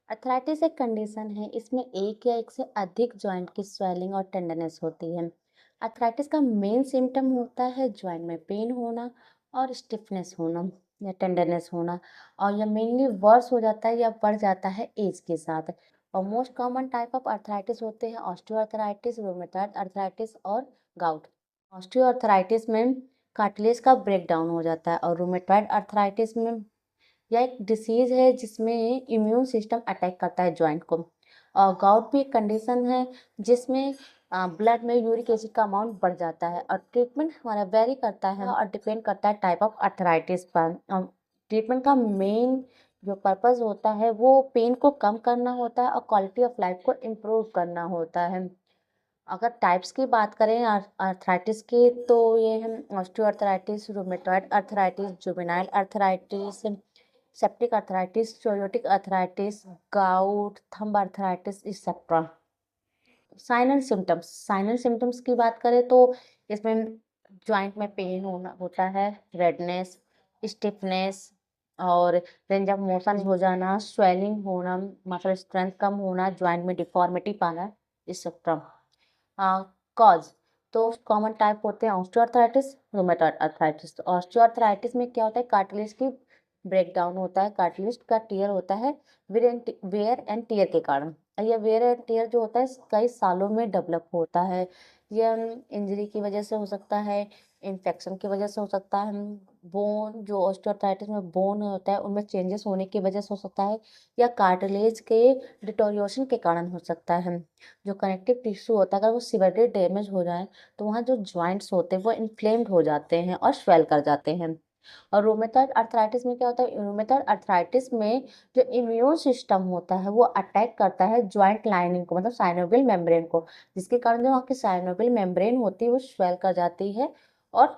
Arthritis एक condition है, इसमें एक या एक से अधिक जॉइंट की स्वेलिंग और टेंडरनेस होती है। अर्थराइटिस का मेन सिम्टम होता है जॉइंट में पेन होना और स्टिफनेस होना या टेंडरनेस होना, और यह मेनली वर्स हो जाता है या बढ़ जाता है एज के साथ। और most common type of arthritis होते हैं ऑस्टियोआर्थराइटिस, रूमेटॉइड अर्थराइटिस और गाउट। ऑस्टियोआर्थराइटिस में कार्टिलेज का ब्रेकडाउन हो जाता है, और रूमेटॉइड अर्थराइटिस में यह एक डिसीज है जिसमें इम्यून सिस्टम अटैक करता है जॉइंट को। और गाउट भी एक कंडीशन है जिसमें ब्लड में यूरिक एसिड का अमाउंट बढ़ जाता है, और ट्रीटमेंट हमारा वेरी करता है और डिपेंड करता है टाइप ऑफ अर्थराइटिस पर। ट्रीटमेंट का मेन जो पर्पस होता है वो पेन को कम करना होता है और क्वालिटी ऑफ लाइफ को इम्प्रूव करना होता है। अगर टाइप्स की बात करें अर्थराइटिस की, तो ये है osteoarthritis, rheumatoid arthritis, juvenile arthritis, septic arthritis, psoriatic arthritis, gout, thumb arthritis etcetera. Sign and symptoms की बात करें तो इसमें जॉइंट में पेन होना होता है, रेडनेस, स्टिफनेस और रेंज ऑफ मोशन हो जाना, स्वेलिंग होना, मसल स्ट्रेंथ कम होना, जॉइंट में डिफॉर्मिटी पाना एक्सेट्रा। कॉज तो कॉमन टाइप होते हैं ऑस्टियोआर्थराइटिस, रूमेटॉइड अर्थराइटिस। तो ऑस्टियोआर्थराइटिस में क्या होता है, कार्टिलेज की ब्रेकडाउन होता है, कार्टिलेज का टियर होता है वेयर एंड टियर के कारण। ये वेयर एंड टियर जो होता है कई सालों में डेवलप होता है। यह इंजरी की वजह से हो सकता है, इन्फेक्शन की वजह से हो सकता है, बोन जो ऑस्टियोआर्थराइटिस में बोन होता है उनमें चेंजेस होने की वजह से हो सकता है, या कार्टिलेज के डिटोरिएशन के कारण हो सकता है। जो कनेक्टिव टिश्यू होता है अगर वो सिवियरली डैमेज हो जाए तो वहाँ जो जॉइंट्स होते हैं वो इन्फ्लेम्ड हो जाते हैं और स्वेल कर जाते हैं। और रूमेटॉइड अर्थराइटिस में क्या होता है, रूमेटॉइड अर्थराइटिस में जो इम्यून सिस्टम होता है वो अटैक करता है जॉइंट लाइनिंग को, मतलब साइनोवियल मेम्ब्रेन को, जिसके कारण जो वहाँ की साइनोवियल मेम्ब्रेन होती है वो स्वेल कर जाती है और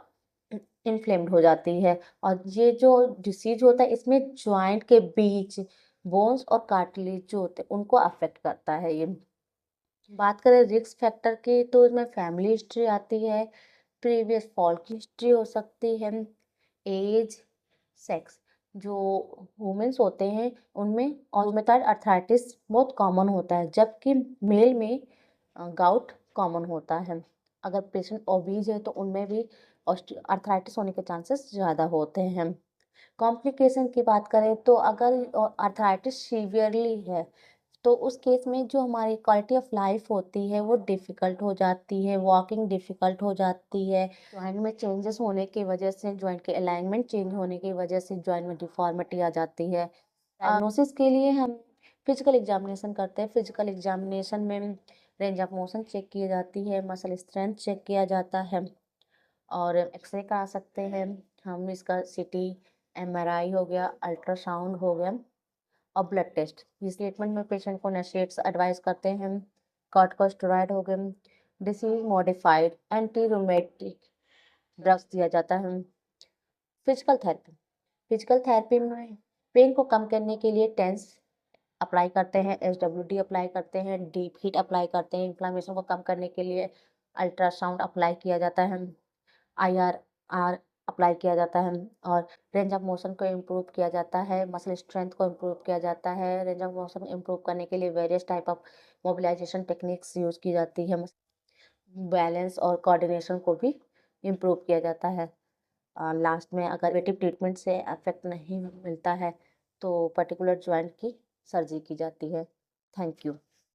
इन्फ्लेम्ड हो जाती है। और ये जो डिसीज होता है इसमें जॉइंट के बीच बोन्स और कार्टिलेज जो होते हैं उनको अफेक्ट करता है। ये बात करें रिस्क फैक्टर की तो इसमें फैमिली हिस्ट्री आती है, प्रीवियस फॉल की हिस्ट्री हो सकती है, एज, सेक्स। जो वुमेन्स होते हैं उनमें रूमेटॉइड अर्थराइटिस बहुत कॉमन होता है, जबकि मेल में गाउट कॉमन होता है। अगर पेशेंट ओबीज है तो उनमें भी अर्थराइटिस होने के चांसेस ज़्यादा होते हैं। कॉम्प्लिकेशन की बात करें तो अगर अर्थराइटिस सीवियरली है तो उस केस में जो हमारी क्वालिटी ऑफ लाइफ होती है वो डिफ़िकल्ट हो जाती है, वॉकिंग डिफ़िकल्ट हो जाती है, जॉइंट में चेंजेस होने की वजह से, जॉइंट के अलाइनमेंट चेंज होने की वजह से जॉइंट में डिफ़ॉर्मिटी आ जाती है। डायग्नोसिस के लिए हम फिजिकल एग्जामिनेशन करते हैं। फिजिकल एग्जामिनेशन में रेंज ऑफ मोशन चेक की जाती है, मसल स्ट्रेंथ चेक किया जाता है, और एक्सरे करा सकते हैं हम। इसका सीटी, एमआरआई हो गया, अल्ट्रासाउंड हो गया, और ब्लड टेस्ट। इस ट्रीटमेंट में पेशेंट को नशेट्स एडवाइस करते हैं, कॉर्टिकोस्टेरॉइड हो गए, disease modified anti rheumatic drugs दिया जाता है। फिजिकल थेरेपी में पेन को कम करने के लिए टेंस अप्लाई करते हैं, एसडब्ल्यूडी अप्लाई करते हैं, डीप हीट अप्लाई करते हैं। इन्फ्लामेशन को कम करने के लिए अल्ट्रासाउंड अप्लाई किया जाता है, आईआरआर अप्लाई किया जाता है, और रेंज ऑफ मोशन को इम्प्रूव किया जाता है, मसल स्ट्रेंथ को इम्प्रूव किया जाता है। रेंज ऑफ मोशन इम्प्रूव करने के लिए various type of mobilization techniques use की जाती है। बैलेंस और कोऑर्डिनेशन को भी इम्प्रूव किया जाता है। लास्ट में अगर कन्जर्वेटिव ट्रीटमेंट से इफेक्ट नहीं मिलता है तो पर्टिकुलर जॉइंट की सर्जरी की जाती है। Thank you.